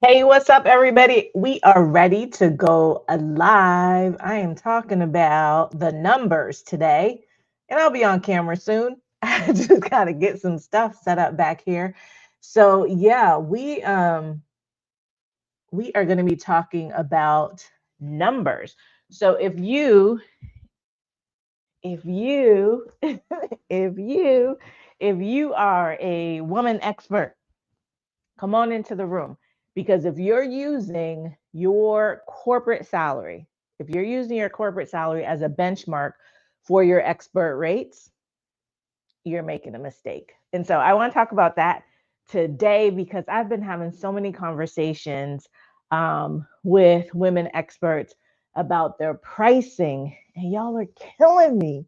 Hey, what's up, everybody? We are ready to go live. I am talking about the numbers today, and I'll be on camera soon. I just got to get some stuff set up back here. So, yeah, we are going to be talking about numbers. So, if you if you are a woman expert, come on into the room, because if you're using your corporate salary, if you're using your corporate salary as a benchmark for your expert rates, you're making a mistake. And so I want to talk about that today because I've been having so many conversations with women experts about their pricing, and y'all are killing me.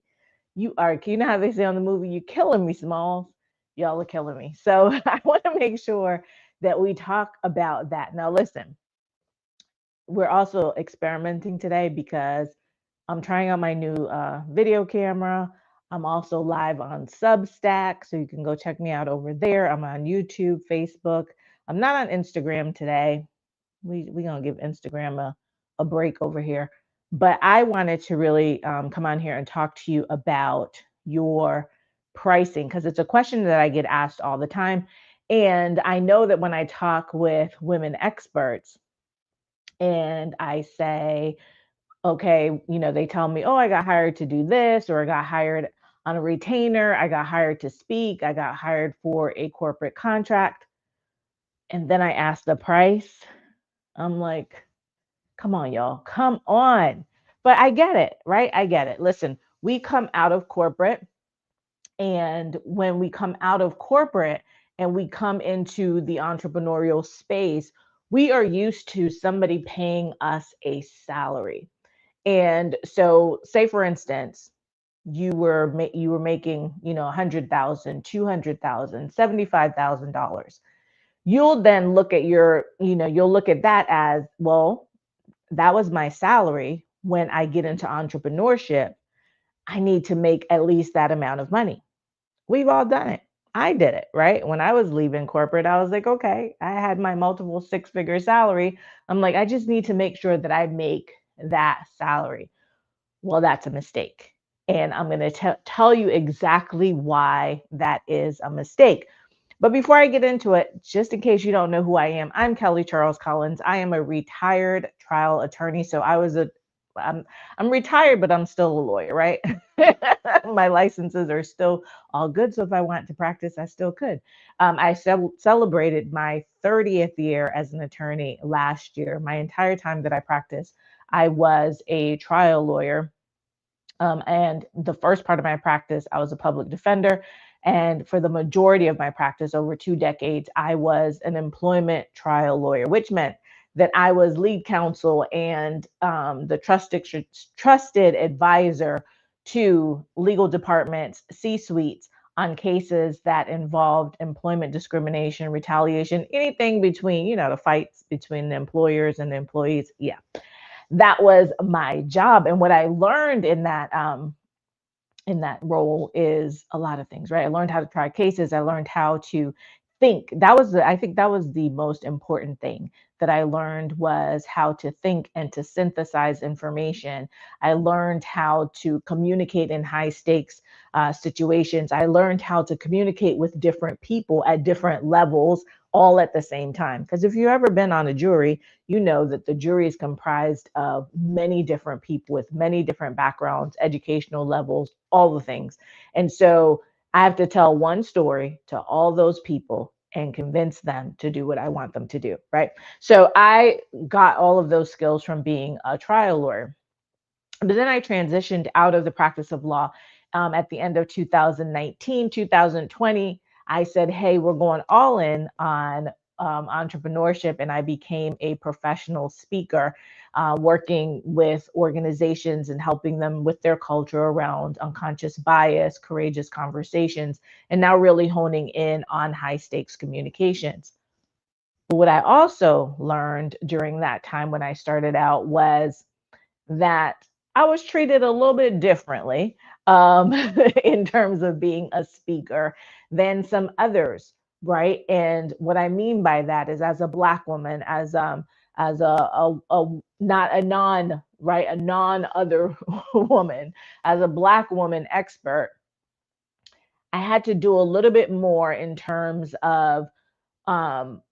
You know how they say on the movie, "You killing me, Smalls." Y'all are killing me. So I want to make sure that we talk about that. Now, listen, we're also experimenting today because I'm trying out my new video camera. I'm also live on Substack, so you can go check me out over there. I'm on YouTube, Facebook. I'm not on Instagram today. We gonna give Instagram a break over here. But I wanted to really come on here and talk to you about your pricing, because it's a question that I get asked all the time. And I know that when I talk with women experts and I say, okay, they tell me, oh, I got hired to do this, or I got hired on a retainer, I got hired to speak, I got hired for a corporate contract. And then I ask the price. I'm like, come on, y'all. Come on. But I get it, right? I get it. Listen, we come out of corporate. And when we come out of corporate and we come into the entrepreneurial space, we are used to somebody paying us a salary. And so, say for instance, you were making 100,000, 200,000, $75,000. You'll then look at you'll look at that as, well, that was my salary. When I get into entrepreneurship, I need to make at least that amount of money. We've all done it. I did it, right? When I was leaving corporate, I was like, okay, I had my multiple six-figure salary. I'm like, I just need to make sure that I make that salary. Well, that's a mistake. And I'm going to tell you exactly why that is a mistake. But before I get into it, just in case you don't know who I am, I'm Kelly Charles Collins. I am a retired trial attorney. So I'm retired, but I'm still a lawyer, right? My licenses are still all good. So if I want to practice, I still could. I celebrated my 30th year as an attorney last year. My entire time that I practiced, I was a trial lawyer. And the first part of my practice, I was a public defender. And for the majority of my practice, over 2 decades, I was an employment trial lawyer, which meant that I was lead counsel and the trusted advisor to legal departments, C suites, on cases that involved employment discrimination, retaliation, anything between, the fights between the employers and the employees. Yeah, that was my job. And what I learned in that role is a lot of things, right? I learned how to try cases. I learned how to think. I think that was the most important thing that I learned, was how to think and to synthesize information. I learned how to communicate in high stakes situations. I learned how to communicate with different people at different levels all at the same time. Because if you've ever been on a jury, you know that the jury is comprised of many different people with many different backgrounds, educational levels, all the things. And so I have to tell one story to all those people and convince them to do what I want them to do, right? So I got all of those skills from being a trial lawyer. But then I transitioned out of the practice of law at the end of 2019, 2020. I said, hey, we're going all in on entrepreneurship. And I became a professional speaker, working with organizations and helping them with their culture around unconscious bias, courageous conversations, and now really honing in on high stakes communications. But what I also learned during that time when I started out was that I was treated a little bit differently, um, in terms of being a speaker than some others right? And what I mean by that is, as a Black woman, as a not a non, right, a non other woman, as a Black woman expert, I had to do a little bit more in terms of um,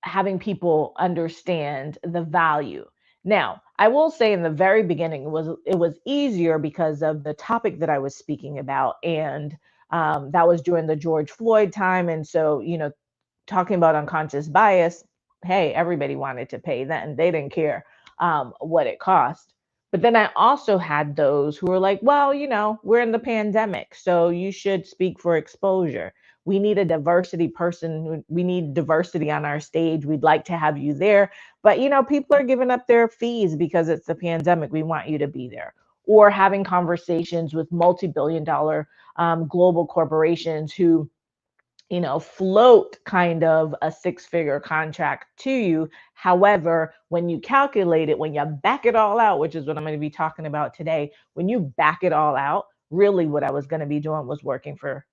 having people understand the value. Now, I will say in the very beginning, it was easier because of the topic that I was speaking about, and that was during the George Floyd time, and so talking about unconscious bias, hey, everybody wanted to pay that, and they didn't care what it cost. But then I also had those who were like, well, we're in the pandemic, so you should speak for exposure. We need a diversity person. We need diversity on our stage. We'd like to have you there. But, people are giving up their fees because it's the pandemic. We want you to be there. Or having conversations with multi-billion-dollar global corporations who float kind of a six-figure contract to you. However, when you calculate it, when you back it all out, which is what I'm going to be talking about today, when you back it all out, really what I was going to be doing was working for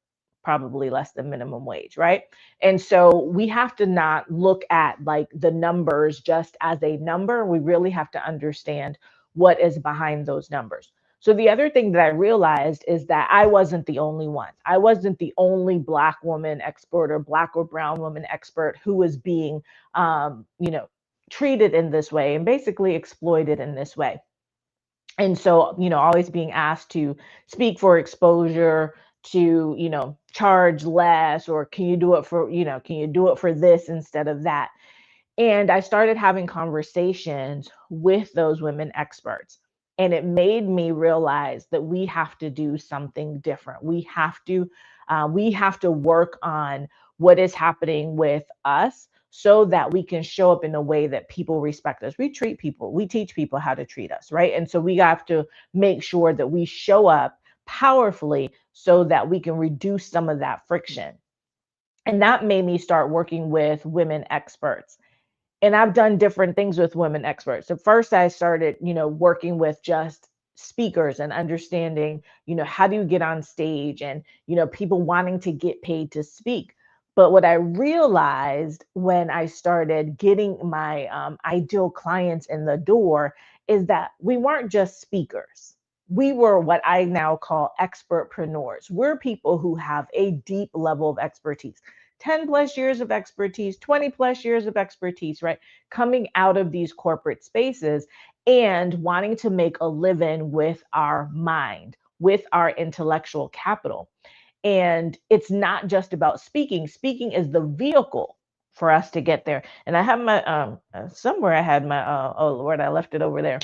probably less than minimum wage, right? And so we have to not look at like the numbers just as a number. We really have to understand what is behind those numbers. So the other thing that I realized is that I wasn't the only one. I wasn't the only Black woman expert or Black or brown woman expert who was being, treated in this way and basically exploited in this way. And so, always being asked to speak for exposure, to, charge less, or can you do it for, can you do it for this instead of that? And I started having conversations with those women experts. And it made me realize that we have to do something different. We have to work on what is happening with us so that we can show up in a way that people respect us. We teach people how to treat us, right? And so we have to make sure that we show up powerfully so that we can reduce some of that friction. And that made me start working with women experts, and I've done different things with women experts. So first I started, working with just speakers and understanding, how do you get on stage, and, people wanting to get paid to speak. But what I realized when I started getting my ideal clients in the door is that we weren't just speakers. We were what I now call expertpreneurs. We're people who have a deep level of expertise. 10 plus years of expertise, 20 plus years of expertise, right? Coming out of these corporate spaces and wanting to make a living with our mind, with our intellectual capital. And it's not just about speaking. Speaking is the vehicle for us to get there. And I have my somewhere I had my oh Lord, I left it over there.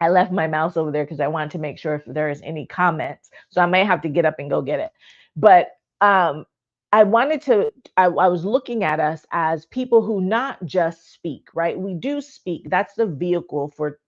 I left my mouse over there because I wanted to make sure if there is any comments. So I may have to get up and go get it. But I wanted to, I was looking at us as people who not just speak, right? We do speak. That's the vehicle for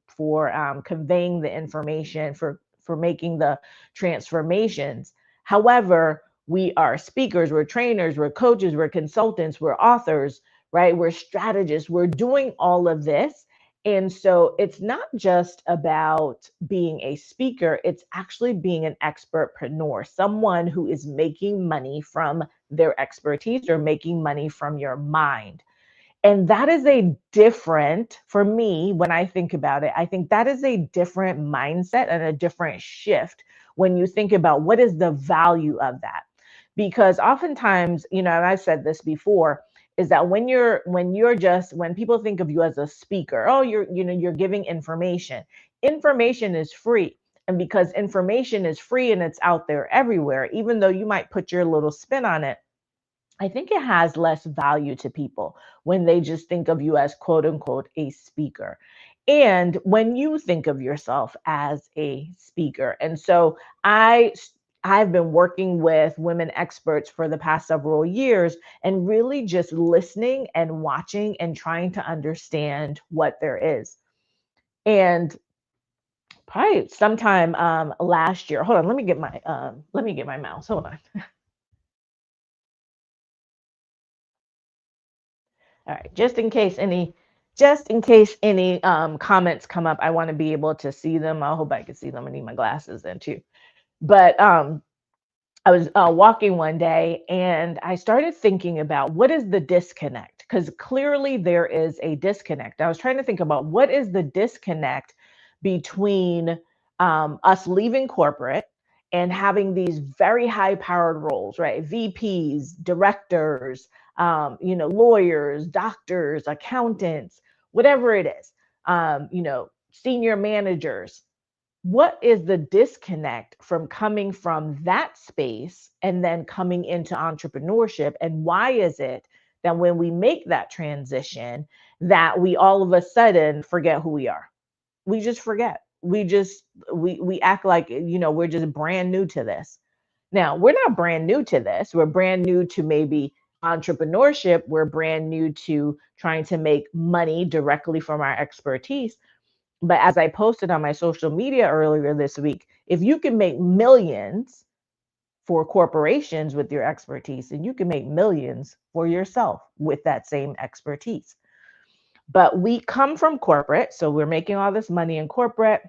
conveying the information, for making the transformations. However, we are speakers, we're trainers, we're coaches, we're consultants, we're authors, right? We're strategists. We're doing all of this, and so it's not just about being a speaker, it's actually being an expertpreneur, someone who is making money from their expertise or making money from your mind. And that is a different, for me, when I think about it, I think that is a different mindset and a different shift when you think about what is the value of that. Because oftentimes, and I've said this before, is that when people think of you as a speaker, oh, you're giving information. Information is free. And because information is free and it's out there everywhere, even though you might put your little spin on it, I think it has less value to people when they just think of you as quote unquote a speaker. And when you think of yourself as a speaker. And so I've been working with women experts for the past several years and really just listening and watching and trying to understand what there is. And probably sometime last year, hold on, let me get my mouse. Hold on. All right, just in case any comments come up, I want to be able to see them. I hope I can see them. I need my glasses then too. But I was walking one day and I started thinking about what is the disconnect? Because clearly there is a disconnect. I was trying to think about what is the disconnect between us leaving corporate and having these very high powered roles, right? VPs, directors, lawyers, doctors, accountants, whatever it is, senior managers. What is the disconnect from coming from that space and then coming into entrepreneurship? And why is it that when we make that transition, that we all of a sudden forget who we are? We just forget. We act like, we're just brand new to this. Now, we're not brand new to this. We're brand new to maybe entrepreneurship. We're brand new to trying to make money directly from our expertise. But as I posted on my social media earlier this week, if you can make millions for corporations with your expertise, and you can make millions for yourself with that same expertise. But we come from corporate, so we're making all this money in corporate.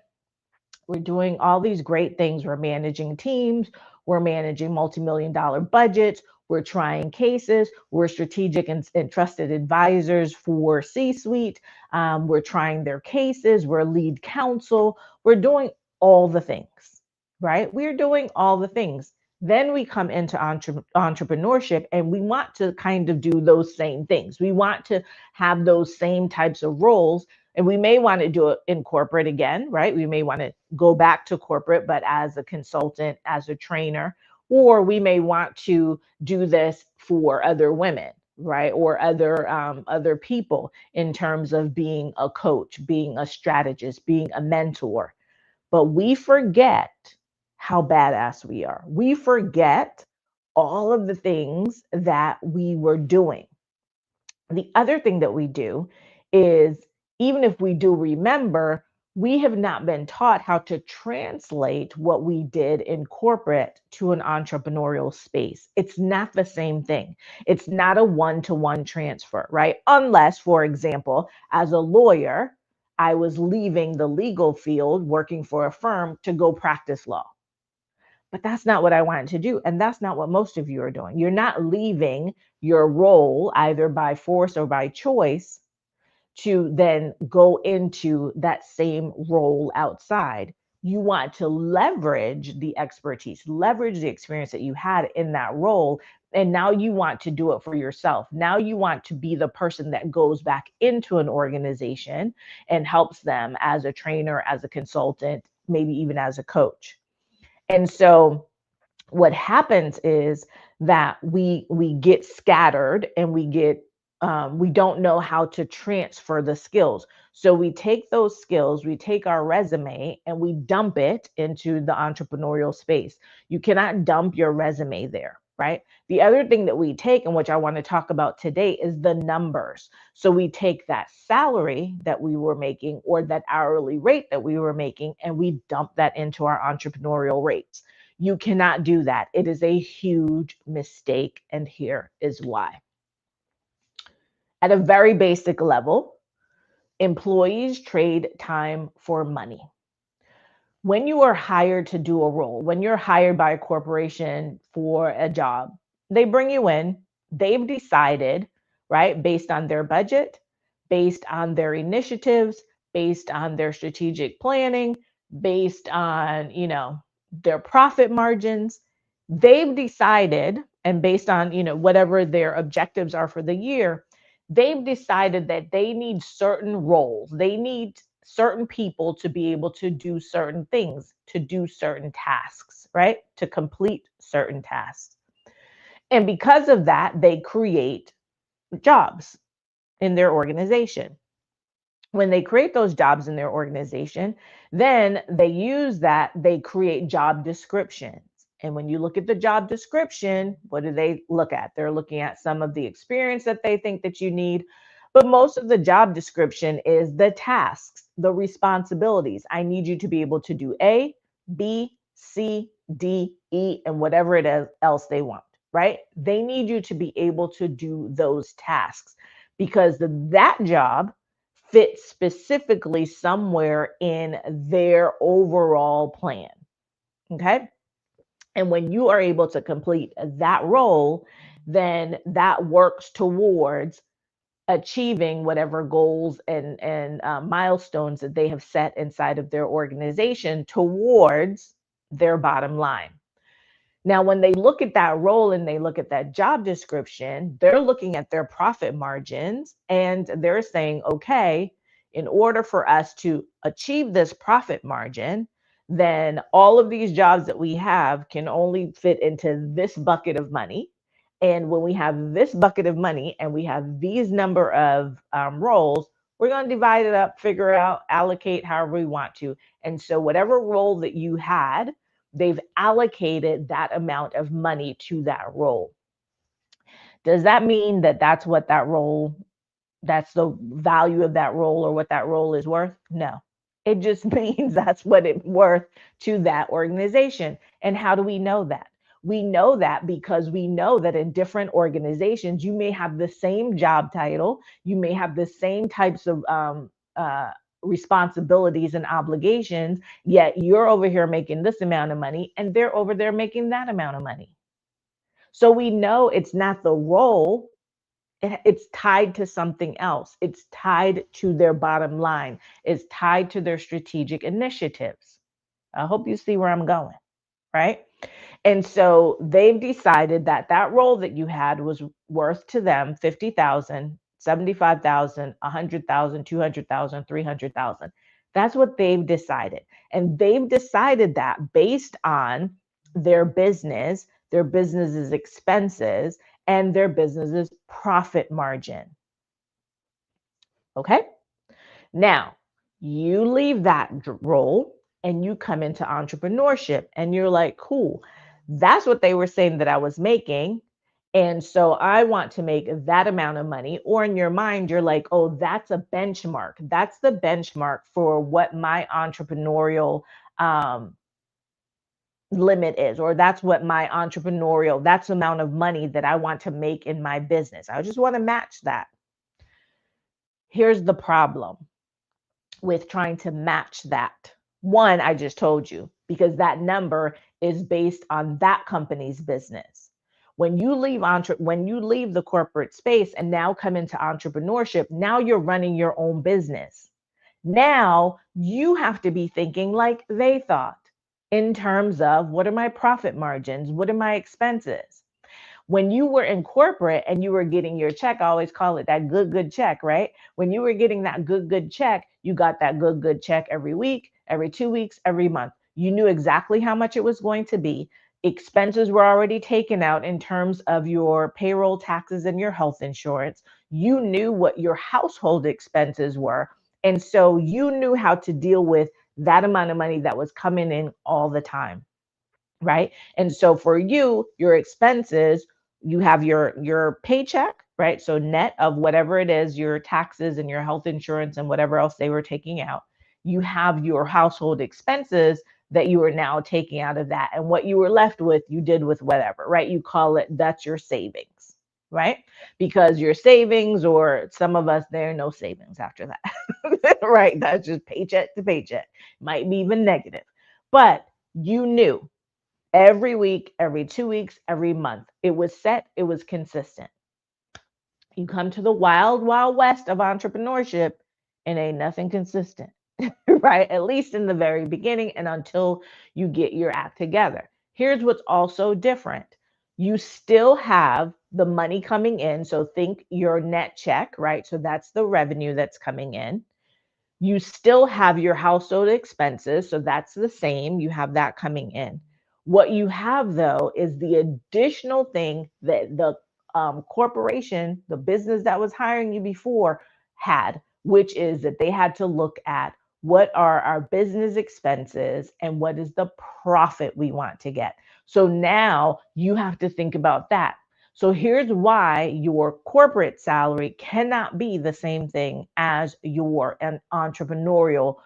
We're doing all these great things. We're managing teams, we're managing multi-million dollar budgets, we're trying cases, we're strategic and trusted advisors for C-suite. We're trying their cases, we're lead counsel, we're doing all the things, right? We're doing all the things. Then we come into entrepreneurship and we want to kind of do those same things. We want to have those same types of roles, and we may want to do it in corporate again, right? We may want to go back to corporate, but as a consultant, as a trainer, or we may want to do this for other women, right? Or other people in terms of being a coach, being a strategist, being a mentor. But we forget how badass we are. We forget all of the things that we were doing. The other thing that we do is, even if we do remember, we have not been taught how to translate what we did in corporate to an entrepreneurial space. It's not the same thing. It's not a one-to-one transfer, right? Unless, for example, as a lawyer, I was leaving the legal field, working for a firm to go practice law. But that's not what I wanted to do. And that's not what most of you are doing. You're not leaving your role either by force or by choice to then go into that same role outside. You want to leverage the expertise, leverage the experience that you had in that role. And now you want to do it for yourself. Now you want to be the person that goes back into an organization and helps them as a trainer, as a consultant, maybe even as a coach. And so what happens is that we get scattered and we don't know how to transfer the skills. So we take those skills, we take our resume and we dump it into the entrepreneurial space. You cannot dump your resume there, right? The other thing that we take, and which I want to talk about today, is the numbers. So we take that salary that we were making or that hourly rate that we were making and we dump that into our entrepreneurial rates. You cannot do that. It is a huge mistake, and here is why. At a very basic level, employees trade time for money. When you are hired to do a role, when you're hired by a corporation for a job, they bring you in, they've decided, right, based on their budget, based on their initiatives, based on their strategic planning, based on, their profit margins, they've decided, and based on, whatever their objectives are for the year, they've decided that they need certain roles. They need certain people to be able to do certain things, to do certain tasks, right? To complete certain tasks. And because of that, they create jobs in their organization. When they create those jobs in their organization, then they use that, they create job descriptions. And when you look at the job description, what do they look at? They're looking at some of the experience that they think that you need. But most of the job description is the tasks, the responsibilities. I need you to be able to do A, B, C, D, E, and whatever it is else they want, right? They need you to be able to do those tasks because that job fits specifically somewhere in their overall plan. Okay. And when you are able to complete that role, then that works towards achieving whatever goals and milestones that they have set inside of their organization towards their bottom line. Now, when they look at that role and they look at that job description, they're looking at their profit margins and they're saying, okay, in order for us to achieve this profit margin, then all of these jobs that we have can only fit into this bucket of money. And when we have this bucket of money and we have these number of roles, we're going to divide it up, figure out, allocate however we want to. And so, whatever role that you had, they've allocated that amount of money to that role. Does that mean that that's what that role, that's the value of that role or what that role is worth? No. It just means that's what it's worth to that organization. And how do we know that? We know that because we know that in different organizations, you may have the same job title, you may have the same types of responsibilities and obligations, yet you're over here making this amount of money and they're over there making that amount of money. So we know it's not the role, it's tied to something else. It's tied to their bottom line. It's tied to their strategic initiatives. I hope you see where I'm going, right? And so they've decided that that role that you had was worth to them 50,000, 75,000, 100,000, 200,000, 300,000. That's what they've decided. And they've decided that based on their business's expenses, and their business's profit margin. Okay? Now, you leave that role and you come into entrepreneurship and you're like, cool, that's what they were saying that I was making. And so I want to make that amount of money. Or in your mind, you're like, oh, that's a benchmark. That's the benchmark for what my entrepreneurial limit is, or that's what my entrepreneurial, that's the amount of money that I want to make in my business. I just want to match that. Here's the problem with trying to match that. One, I just told you, because that number is based on that company's business. When you leave the corporate space and now come into entrepreneurship, now you're running your own business. Now you have to be thinking like they thought in terms of, what are my profit margins? What are my expenses? When you were in corporate and you were getting your check, I always call it that good check, right? When you were getting that good check, you got that good check every week, every 2 weeks, every month. You knew exactly how much it was going to be. Expenses were already taken out in terms of your payroll taxes and your health insurance. You knew what your household expenses were. And so you knew how to deal with that amount of money that was coming in all the time, right? And so for you, your expenses, you have your paycheck, right? So net of whatever it is, your taxes and your health insurance and whatever else they were taking out. You have your household expenses that you are now taking out of that. And what you were left with, you did with whatever, right? You call it, that's your savings, right? Because your savings, or some of us, there are no savings after that, right? That's just paycheck to paycheck, might be even negative. But you knew every week, every 2 weeks, every month. It was set, it was consistent. You come to the wild, wild west of entrepreneurship and ain't nothing consistent, right? At least in the very beginning and until you get your act together. Here's what's also different. You still have the money coming in. So think your net check, right? So that's the revenue that's coming in. You still have your household expenses. So that's the same. You have that coming in. What you have, though, is the additional thing that the corporation, the business that was hiring you before, had, which is that they had to look at, what are our business expenses and what is the profit we want to get. So now you have to think about that. So here's why your corporate salary cannot be the same thing as your entrepreneurial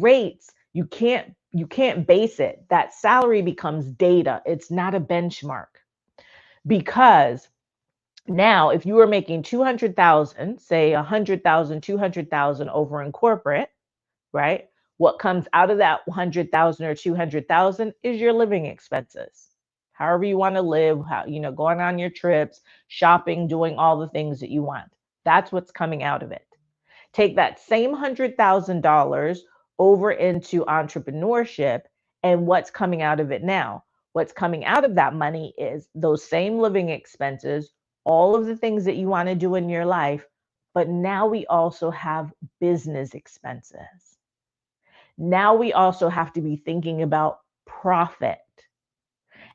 rates. You can't base it. That salary becomes data. It's not a benchmark. Because now, if you were making 200,000, say 100,000, 200,000 over in corporate, right? What comes out of that 100,000 or 200,000 is your living expenses. However you want to live, how, going on your trips, shopping, doing all the things that you want. That's what's coming out of it. Take that same $100,000 over into entrepreneurship, and what's coming out of it now? What's coming out of that money is those same living expenses, all of the things that you want to do in your life, but now we also have business expenses. Now we also have to be thinking about profit.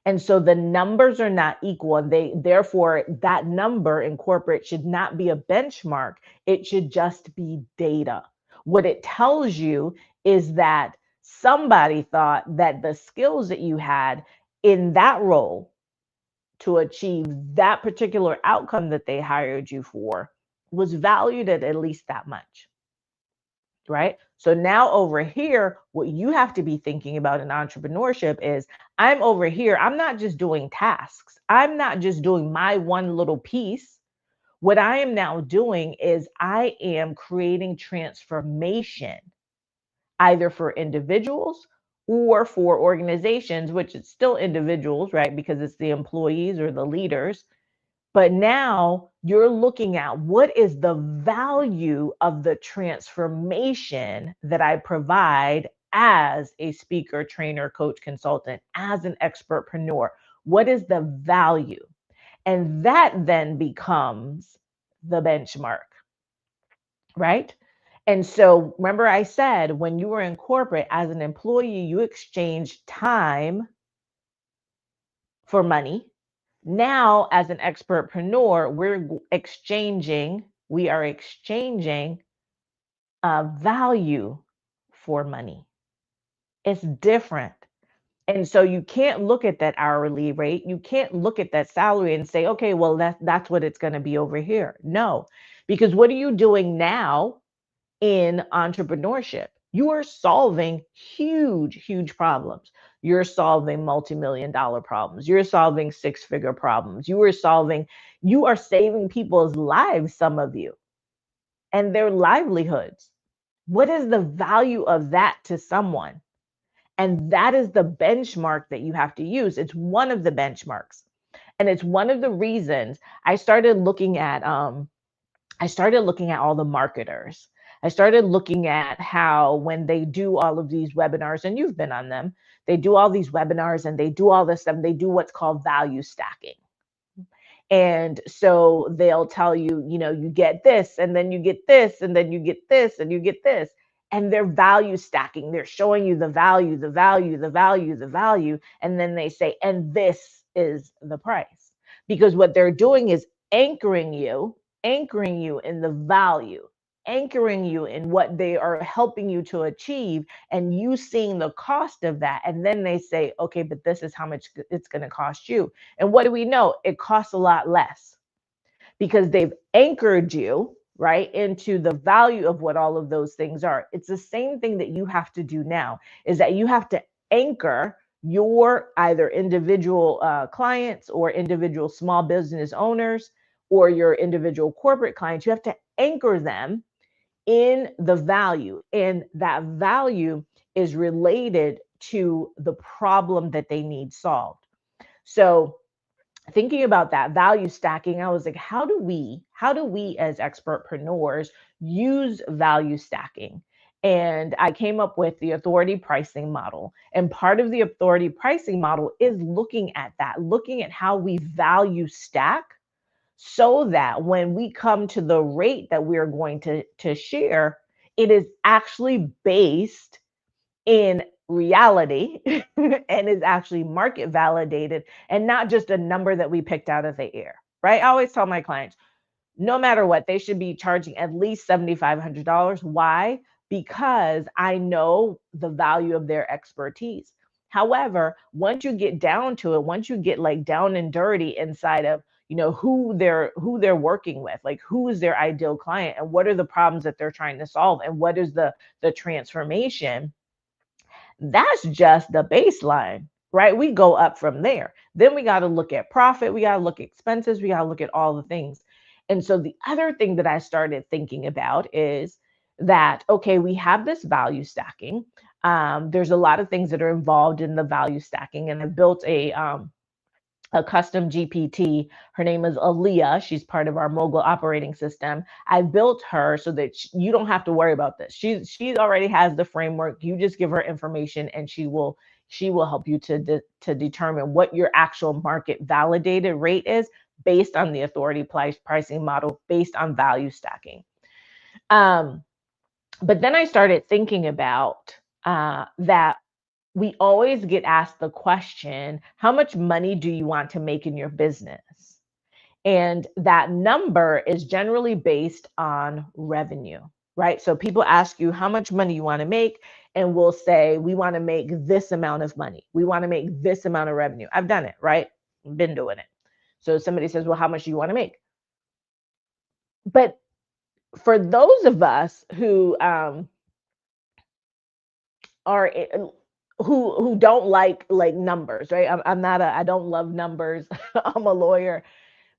And so the numbers are not equal, and therefore that number in corporate should not be a benchmark. It should just be data. What it tells you is that somebody thought that the skills that you had in that role to achieve that particular outcome that they hired you for was valued at least that much. Right? So now over here, what you have to be thinking about in entrepreneurship is I'm over here. I'm not just doing tasks. I'm not just doing my one little piece. What I am now doing is I am creating transformation, either for individuals or for organizations, which is still individuals, right? Because it's the employees or the leaders. But now you're looking at what is the value of the transformation that I provide as a speaker, trainer, coach, consultant, as an expertpreneur. What is the value? And that then becomes the benchmark, right? And so remember I said when you were in corporate as an employee, you exchange time for money. Now, as an expertpreneur, we are exchanging value for money. It's different. And so you can't look at that hourly rate. You can't look at that salary and say, okay, well, that's what it's going to be over here. No, because what are you doing now in entrepreneurship? You are solving huge problems. You're solving multi-million dollar problems. You're solving six-figure problems. You are saving people's lives, some of you, and their livelihoods. What is the value of that to someone? And that is the benchmark that you have to use. It's one of the benchmarks. And it's one of the reasons I started looking at all the marketers. I started looking at how when they do all of these webinars, and you've been on them, they do all these webinars and they do all this stuff. They do what's called value stacking. And so they'll tell you, you get this, and then you get this, and then you get this, and you get this. And they're value stacking. They're showing you the value, the value, the value, the value. And then they say, and this is the price. Because what they're doing is anchoring you in the value, anchoring you in what they are helping you to achieve, and you seeing the cost of that. And then they say, okay, but this is how much it's going to cost you. And what do we know? It costs a lot less because they've anchored you right into the value of what all of those things are. It's the same thing that you have to do now, is that you have to anchor your either individual clients or individual small business owners or your individual corporate clients. You have to anchor them in the value, and that value is related to the problem that they need solved. So thinking about that value stacking, I was like, how do we as expertpreneurs use value stacking? And I came up with the authority pricing model. And part of the authority pricing model is looking at how we value stack, so that when we come to the rate that we're going to share, it is actually based in reality and is actually market validated and not just a number that we picked out of the air, right? I always tell my clients, no matter what, they should be charging at least $7,500. Why? Because I know the value of their expertise. However, once you get down to it, once you get like down and dirty inside of who they're working with, like who is their ideal client and what are the problems that they're trying to solve and what is the transformation, that's just the baseline, right? We go up from there. Then we got to look at profit, we got to look at expenses, we got to look at all the things. And so the other thing that I started thinking about is that, okay, we have this value stacking. There's a lot of things that are involved in the value stacking, and I built a custom GPT. Her name is Aaliyah. She's part of our Mogul operating system. I built her so that you don't have to worry about this. She already has the framework. You just give her information, and she will help you to determine what your actual market validated rate is based on the authority pricing model, based on value stacking. But then I started thinking about that we always get asked the question, how much money do you want to make in your business? And that number is generally based on revenue, right? So people ask you how much money you want to make, and we'll say, we want to make this amount of money. We want to make this amount of revenue. I've done it, right? Been doing it. So somebody says, well, how much do you want to make? But for those of us who are who don't like numbers, right? I don't love numbers. I'm a lawyer.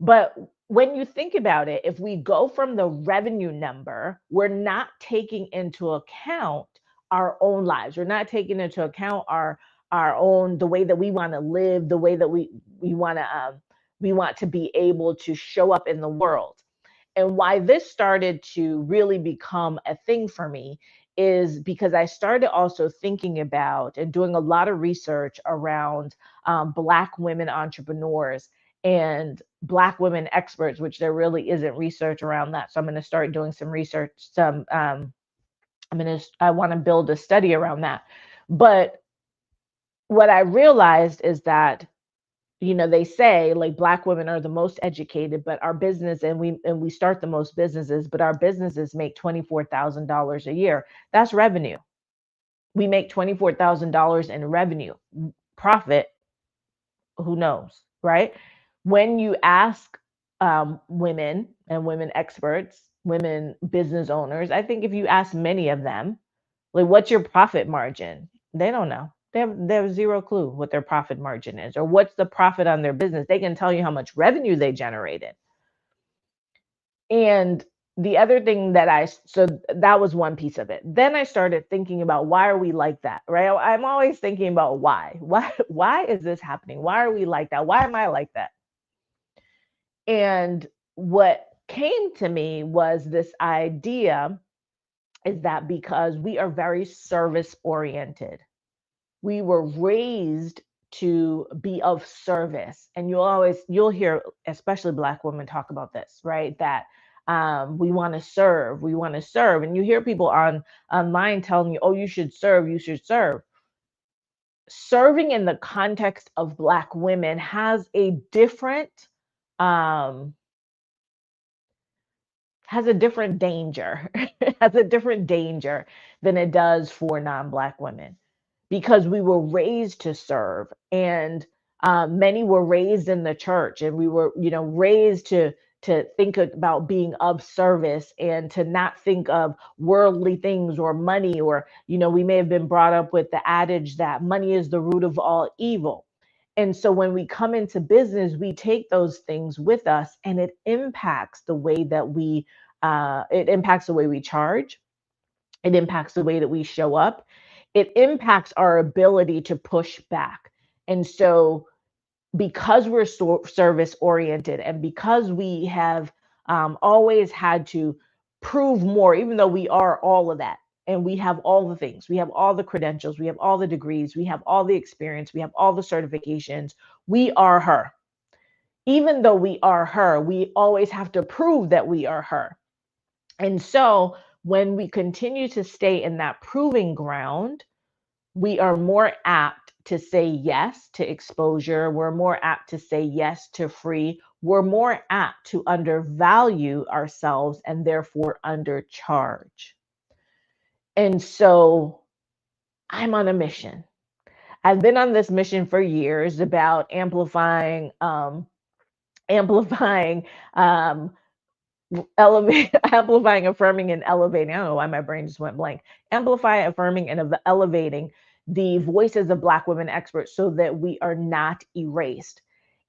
But when you think about it, if we go from the revenue number, we're not taking into account our own lives. We're not taking into account our own, the way that we want to live, the way that we want to be able to show up in the world. And why this started to really become a thing for me is because I started also thinking about and doing a lot of research around Black women entrepreneurs and Black women experts, which there really isn't research around that. So I'm going to start doing some research. I want to build a study around that. But what I realized is that, they say like Black women are the most educated, but our business, and we start the most businesses, but our businesses make $24,000 a year. That's revenue. We make $24,000 in revenue. Profit, who knows, right? When you ask women and women experts, women business owners, I think if you ask many of them, like, what's your profit margin? They don't know. They have zero clue what their profit margin is or what's the profit on their business. They can tell you how much revenue they generated. And the other thing so that was one piece of it. Then I started thinking about, why are we like that, right? I'm always thinking about why is this happening? Why are we like that? Why am I like that? And what came to me was this idea is that because we are very service oriented, we were raised to be of service. And you'll hear, especially Black women, talk about this, right? That we want to serve, and you hear people online telling you, oh, you should serve. Serving in the context of Black women has a different um danger. Has a different danger than it does for non-Black women, because we were raised to serve, and many were raised in the church, and we were raised to think about being of service and to not think of worldly things or money, or we may have been brought up with the adage that money is the root of all evil. And so when we come into business, we take those things with us, and it impacts the way that it impacts the way we charge. It impacts the way that we show up. It impacts our ability to push back. And so, because we're service oriented, and because we have always had to prove more, even though we are all of that, and we have all the things, we have all the credentials, we have all the degrees, we have all the experience, we have all the certifications, we are her. Even though we are her, we always have to prove that we are her. And so when we continue to stay in that proving ground, we are more apt to say yes to exposure. We're more apt to say yes to free. We're more apt to undervalue ourselves and therefore undercharge. And so I'm on a mission. I've been on this mission for years about amplifying, amplifying, affirming, and elevating. I don't know why my brain just went blank. Amplify, affirming, and elevating the voices of Black women experts so that we are not erased.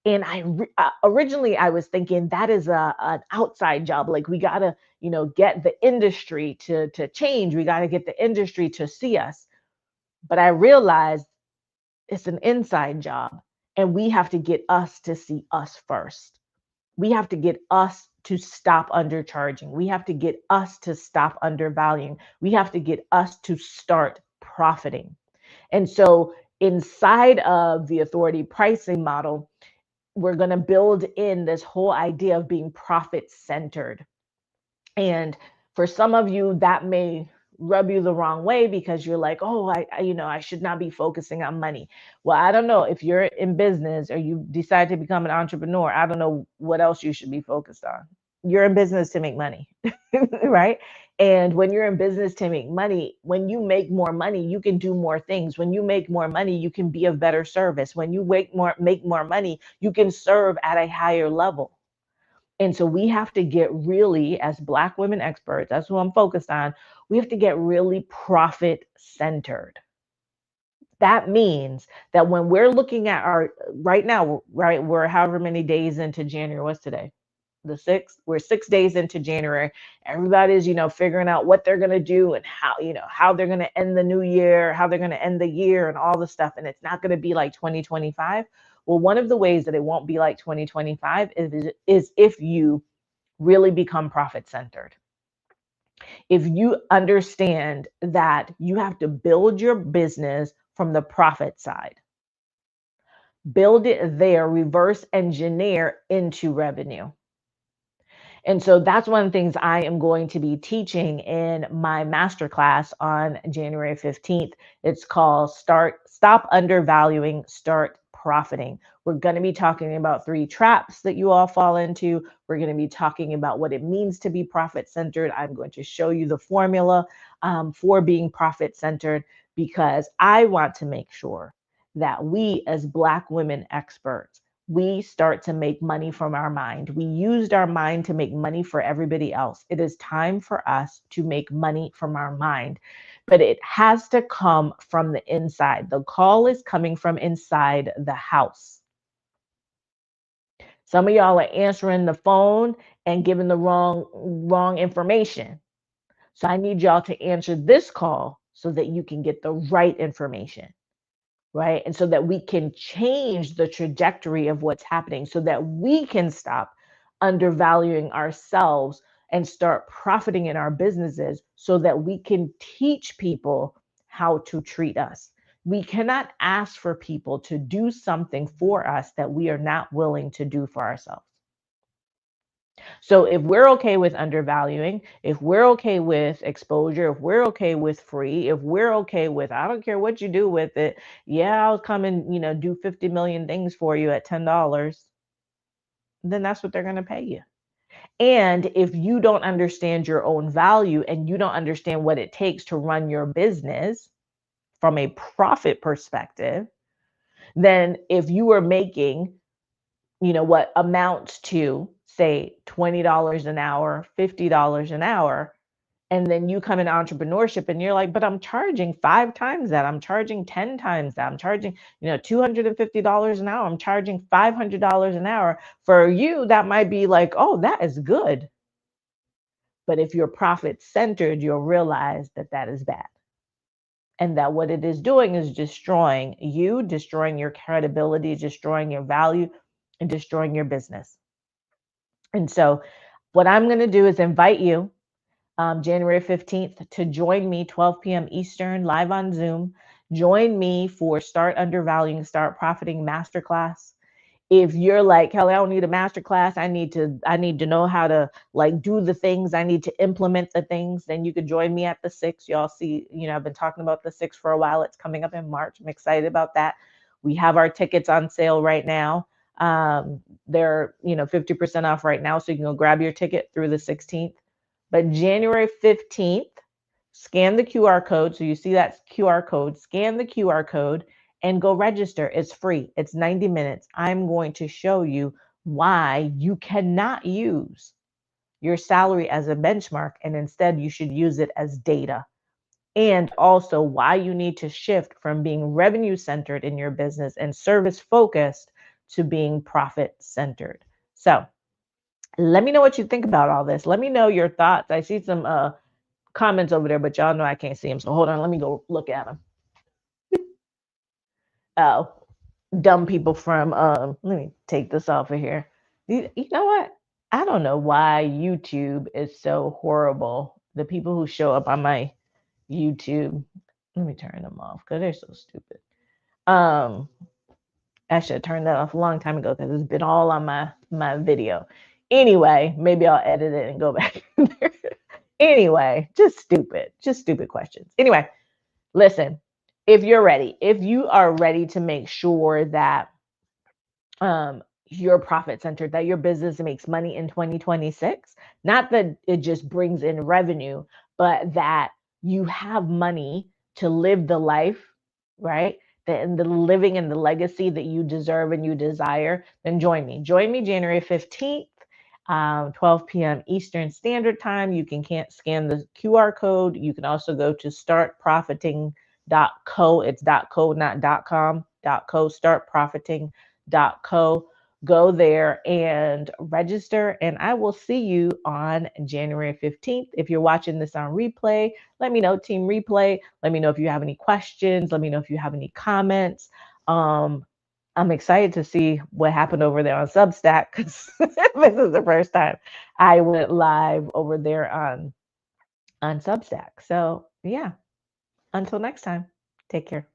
And originally I was thinking that is an outside job. Like we gotta, get the industry to change. We gotta get the industry to see us. But I realized it's an inside job, and we have to get us to see us first. We have to get us to stop undercharging. We have to get us to stop undervaluing. We have to get us to start profiting. And so inside of the authority pricing model, we're going to build in this whole idea of being profit centered. And for some of you, that may rub you the wrong way because you're like, oh, I should not be focusing on money. Well, I don't know if you're in business or you decide to become an entrepreneur. I don't know what else you should be focused on. You're in business to make money, right? And when you're in business to make money, when you make more money, you can do more things. When you make more money, you can be of better service. When you make more money, you can serve at a higher level. And so we have to get really, as Black women experts, that's who I'm focused on, we have to get really profit centered. That means that when we're looking at right now, right, we're however many days into January. What's today? The 6th. We're 6 days into January. Everybody's, figuring out what they're going to do and how they're going to end the new year, how they're going to end the year and all the stuff. And it's not going to be like 2025. Well, one of the ways that it won't be like 2025 is if you really become profit centered. If you understand that you have to build your business from the profit side, build it there, reverse engineer into revenue. And so that's one of the things I am going to be teaching in my masterclass on January 15th. It's called Stop Undervaluing, Start Profiting. We're going to be talking about 3 traps that you all fall into. We're going to be talking about what it means to be profit centered. I'm going to show you the formula for being profit centered, because I want to make sure that we as Black women experts, we start to make money from our mind. We used our mind to make money for everybody else. It is time for us to make money from our mind, but it has to come from the inside. The call is coming from inside the house. Some of y'all are answering the phone and giving the wrong information. So I need y'all to answer this call so that you can get the right information. Right? And so that we can change the trajectory of what's happening, so that we can stop undervaluing ourselves and start profiting in our businesses, so that we can teach people how to treat us. We cannot ask for people to do something for us that we are not willing to do for ourselves. So if we're okay with undervaluing, if we're okay with exposure, if we're okay with free, if we're okay with, I don't care what you do with it. Yeah, I'll come and, do 50 million things for you at $10. Then that's what they're going to pay you. And if you don't understand your own value and you don't understand what it takes to run your business from a profit perspective, then if you are making, what amounts to, say, $20 an hour, $50 an hour, and then you come in entrepreneurship and you're like, but I'm charging 5 times that. I'm charging 10 times that. I'm charging, $250 an hour. I'm charging $500 an hour. For you, that might be like, oh, that is good. But if you're profit centered, you'll realize that that is bad. And that what it is doing is destroying you, destroying your credibility, destroying your value, and destroying your business. And so what I'm going to do is invite you January 15th to join me 12 p.m. Eastern live on Zoom. Join me for Start Undervaluing, Start Profiting Masterclass. If you're like, Kelly, I don't need a masterclass. I need to know how to do the things. I need to implement the things. Then you could join me at the 6th. Y'all see, I've been talking about the 6th for a while. It's coming up in March. I'm excited about that. We have our tickets on sale right now. They're 50% off right now, so you can go grab your ticket through the 16th. But January 15th, scan the QR code. So you see that QR code, scan the QR code and go register. It's free. It's 90 minutes. I'm going to show you why you cannot use your salary as a benchmark, and instead you should use it as data. And also why you need to shift from being revenue centered in your business and service focused to being profit centered. So let me know what you think about all this. Let me know your thoughts. I see some comments over there, but y'all know I can't see them. So hold on, let me go look at them. Oh, dumb people from let me take this off of here. You know what? I don't know why YouTube is so horrible. The people who show up on my YouTube, let me turn them off because they're so stupid. I should have turned that off a long time ago because it's been all on my video. Anyway, maybe I'll edit it and go back in there. Anyway, just stupid questions. Anyway, listen, if you're ready, if you are ready to make sure that you're profit centered, that your business makes money in 2026, not that it just brings in revenue, but that you have money to live the life, right? And the living and the legacy that you deserve and you desire, then join me. Join me January 15th, 12 p.m. Eastern Standard Time. You can scan the QR code. You can also go to startprofiting.co. It's .co, not .com. .co, startprofiting.co. Go there and register, and I will see you on January 15th. If you're watching this on replay, let me know, Team Replay. Let me know if you have any questions. Let me know if you have any comments. I'm excited to see what happened over there on Substack because this is the first time I went live over there on Substack. So yeah, until next time, take care.